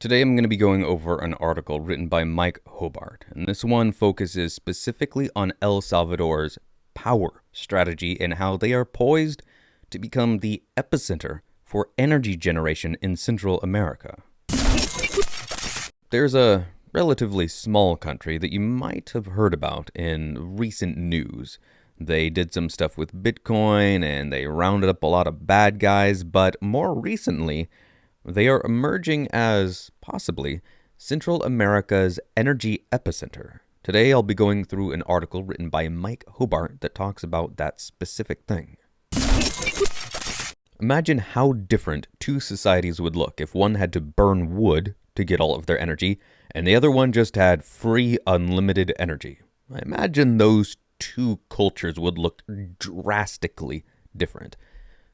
Today I'm going to be going over an article written by Mike Hobart, and this one focuses specifically on El Salvador's power strategy and how they are poised to become the epicenter for energy generation in Central America. There's a relatively small country that you might have heard about in recent news. They did some stuff with Bitcoin and they rounded up a lot of bad guys, but more recently, they are emerging as, possibly, Central America's energy epicenter. Today I'll be going through an article written by Mike Hobart that talks about that specific thing. Imagine how different two societies would look if one had to burn wood to get all of their energy, and the other one just had free, unlimited energy. I imagine those two cultures would look drastically different.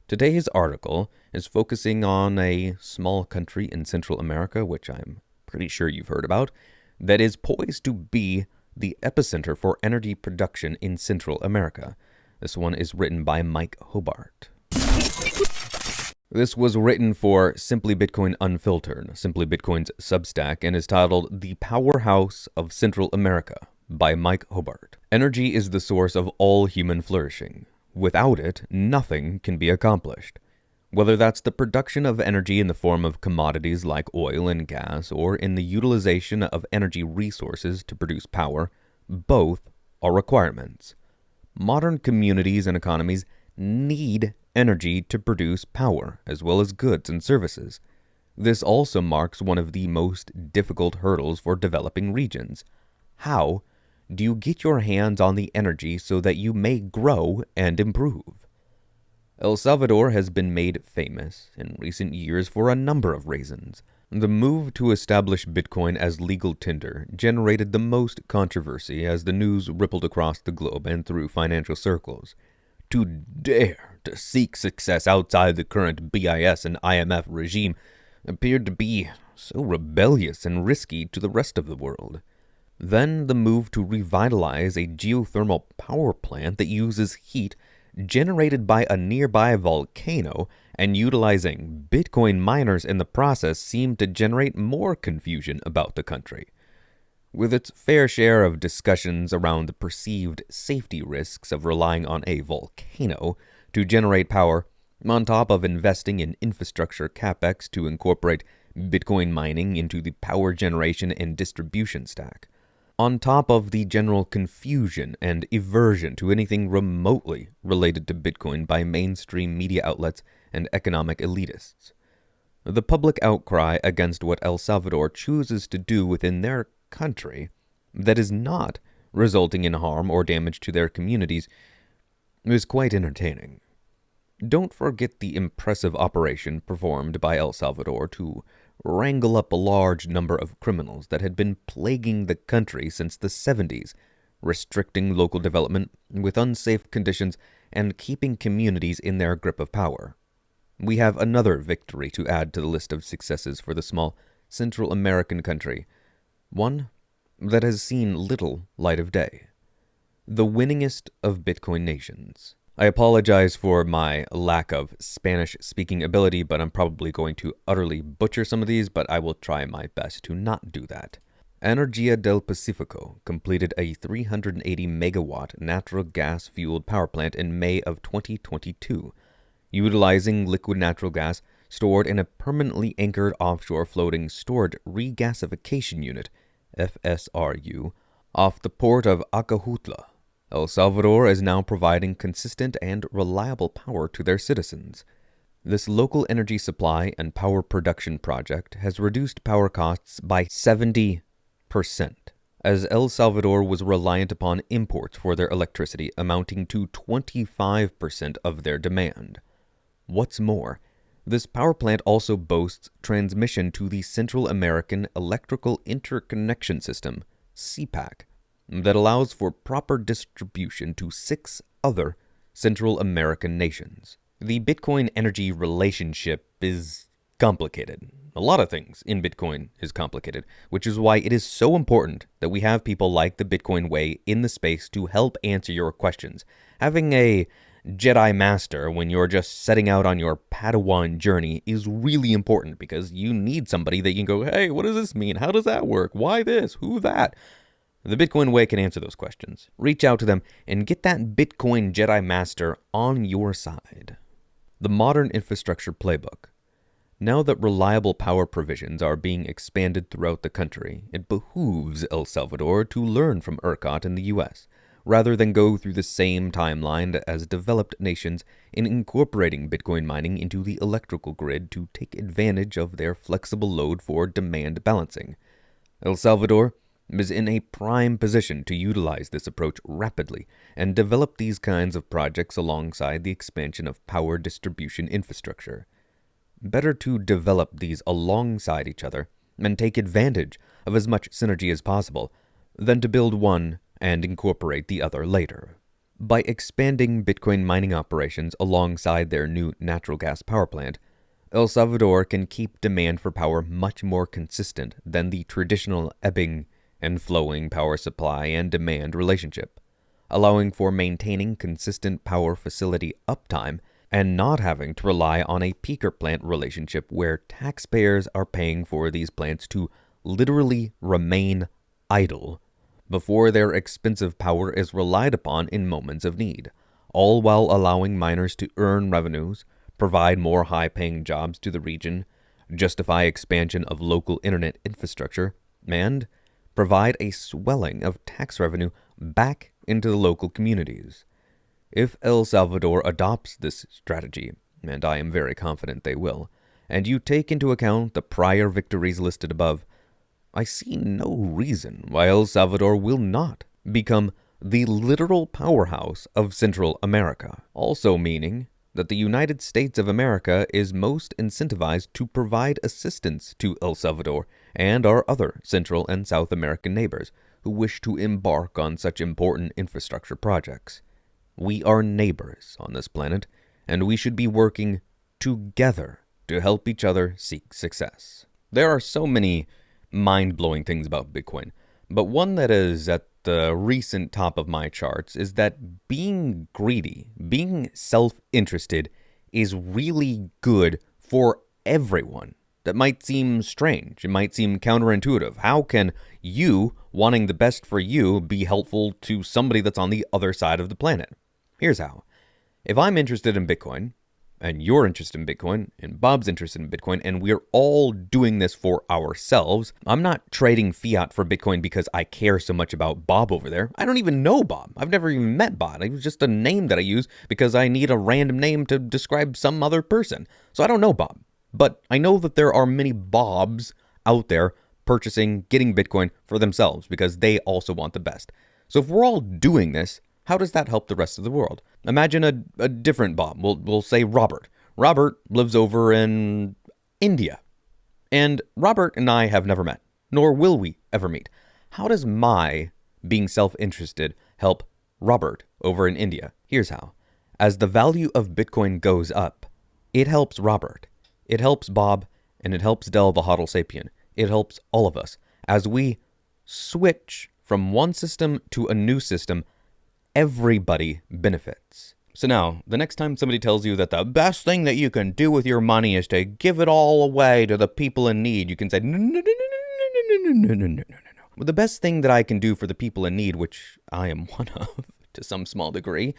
Today's article is focusing on a small country in Central America, which I'm pretty sure you've heard about, that is poised to be the epicenter for energy production in Central America. This one is written by Mike Hobart. This was written for Simply Bitcoin Unfiltered, Simply Bitcoin's Substack, and is titled The Powerhouse of Central America by Mike Hobart. Energy is the source of all human flourishing. Without it, nothing can be accomplished. Whether that's the production of energy in the form of commodities like oil and gas, or in the utilization of energy resources to produce power, both are requirements. Modern communities and economies need energy to produce power, as well as goods and services. This also marks one of the most difficult hurdles for developing regions. How do you get your hands on the energy so that you may grow and improve? El Salvador has been made famous in recent years for a number of reasons. The move to establish Bitcoin as legal tender generated the most controversy as the news rippled across the globe and through financial circles. To dare to seek success outside the current BIS and IMF regime appeared to be so rebellious and risky to the rest of the world. Then the move to revitalize a geothermal power plant that uses heat generated by a nearby volcano and utilizing Bitcoin miners in the process seemed to generate more confusion about the country. With its fair share of discussions around the perceived safety risks of relying on a volcano to generate power, on top of investing in infrastructure capex to incorporate Bitcoin mining into the power generation and distribution stack, on top of the general confusion and aversion to anything remotely related to Bitcoin by mainstream media outlets and economic elitists. The public outcry against what El Salvador chooses to do within their country that is not resulting in harm or damage to their communities is quite entertaining. Don't forget the impressive operation performed by El Salvador to wrangle up a large number of criminals that had been plaguing the country since the 70s, restricting local development with unsafe conditions and keeping communities in their grip of power. We have another victory to add to the list of successes for the small Central American country, one that has seen little light of day. The winningest of Bitcoin nations. I apologize for my lack of Spanish-speaking ability, but I'm probably going to utterly butcher some of these, but I will try my best to not do that. Energía del Pacífico completed a 380-megawatt natural gas-fueled power plant in May of 2022, utilizing liquid natural gas stored in a permanently anchored offshore floating storage regasification unit, FSRU, off the port of Acajutla. El Salvador is now providing consistent and reliable power to their citizens. This local energy supply and power production project has reduced power costs by 70%, as El Salvador was reliant upon imports for their electricity, amounting to 25% of their demand. What's more, this power plant also boasts transmission to the Central American Electrical Interconnection System, CPAC, that allows for proper distribution to 6 other Central American nations. The Bitcoin energy relationship is complicated. A lot of things in Bitcoin is complicated, which is why it is so important that we have people like the Bitcoin Way in the space to help answer your questions. Having a Jedi Master when you're just setting out on your Padawan journey is really important, because you need somebody that you can go, hey, what does this mean? How does that work? Why this? Who that? The Bitcoin Way can answer those questions. Reach out to them and get that Bitcoin Jedi Master on your side. The Modern Infrastructure Playbook. Now that reliable power provisions are being expanded throughout the country, it behooves El Salvador to learn from ERCOT in the U.S., rather than go through the same timeline as developed nations in incorporating Bitcoin mining into the electrical grid to take advantage of their flexible load for demand balancing. El Salvador is in a prime position to utilize this approach rapidly and develop these kinds of projects alongside the expansion of power distribution infrastructure. Better to develop these alongside each other and take advantage of as much synergy as possible than to build one and incorporate the other later. By expanding Bitcoin mining operations alongside their new natural gas power plant, El Salvador can keep demand for power much more consistent than the traditional ebbing and flowing power supply and demand relationship, allowing for maintaining consistent power facility uptime and not having to rely on a peaker plant relationship where taxpayers are paying for these plants to literally remain idle before their expensive power is relied upon in moments of need, all while allowing miners to earn revenues, provide more high-paying jobs to the region, justify expansion of local internet infrastructure, and provide a swelling of tax revenue back into the local communities. If El Salvador adopts this strategy, and I am very confident they will, and you take into account the prior victories listed above, I see no reason why El Salvador will not become the literal powerhouse of Central America, also meaning that the United States of America is most incentivized to provide assistance to El Salvador and our other Central and South American neighbors who wish to embark on such important infrastructure projects. We are neighbors on this planet, and we should be working together to help each other seek success. There are so many mind-blowing things about Bitcoin, but one that is at the recent top of my charts is that being greedy, being self-interested, is really good for everyone. That might seem strange. It might seem counterintuitive. How can you, wanting the best for you, be helpful to somebody that's on the other side of the planet? Here's how. If I'm interested in Bitcoin, and you're interested in Bitcoin, and Bob's interested in Bitcoin, and we're all doing this for ourselves, I'm not trading fiat for Bitcoin because I care so much about Bob over there. I don't even know Bob. I've never even met Bob. It was just a name that I use because I need a random name to describe some other person. So I don't know Bob. But I know that there are many Bobs out there purchasing, getting Bitcoin for themselves because they also want the best. So if we're all doing this, how does that help the rest of the world? Imagine a different Bob. We'll say Robert. Robert lives over in India. And Robert and I have never met, nor will we ever meet. How does my being self-interested help Robert over in India? Here's how. As the value of Bitcoin goes up, it helps Robert. It helps Bob, and it helps Del the Hodl Sapien. It helps all of us. As we switch from one system to a new system, everybody benefits. So now, the next time somebody tells you that the best thing that you can do with your money is to give it all away to the people in need, you can say, no, no, no, no, no, no, no, no, no, no, no. Well, the best thing that I can do for the people in need, which I am one of to some small degree,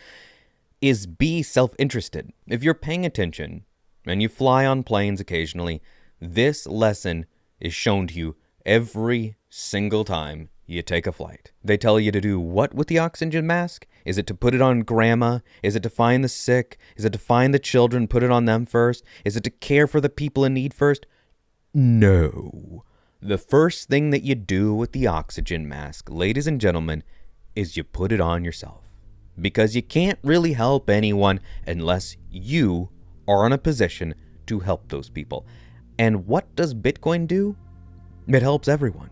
is be self-interested. If you're paying attention and you fly on planes occasionally, this lesson is shown to you every single time you take a flight. They tell you to do what with the oxygen mask? Is it to put it on grandma? Is it to find the sick? Is it to find the children, put it on them first? Is it to care for the people in need first? No. The first thing that you do with the oxygen mask, ladies and gentlemen, is you put it on yourself. Because you can't really help anyone unless you are in a position to help those people. And what does Bitcoin do? It helps everyone.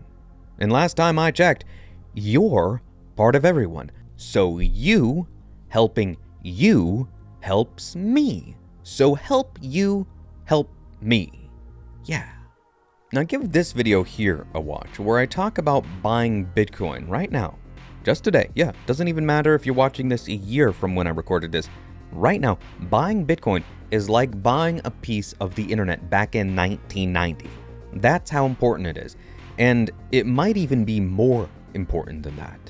And last time I checked, you're part of everyone. So you helping you helps me. So help you help me. Yeah. Now give this video here a watch where I talk about buying Bitcoin right now. Just today. Yeah, doesn't even matter if you're watching this a year from when I recorded this. Right now, buying Bitcoin is like buying a piece of the internet back in 1990. That's how important it is. And it might even be more important than that.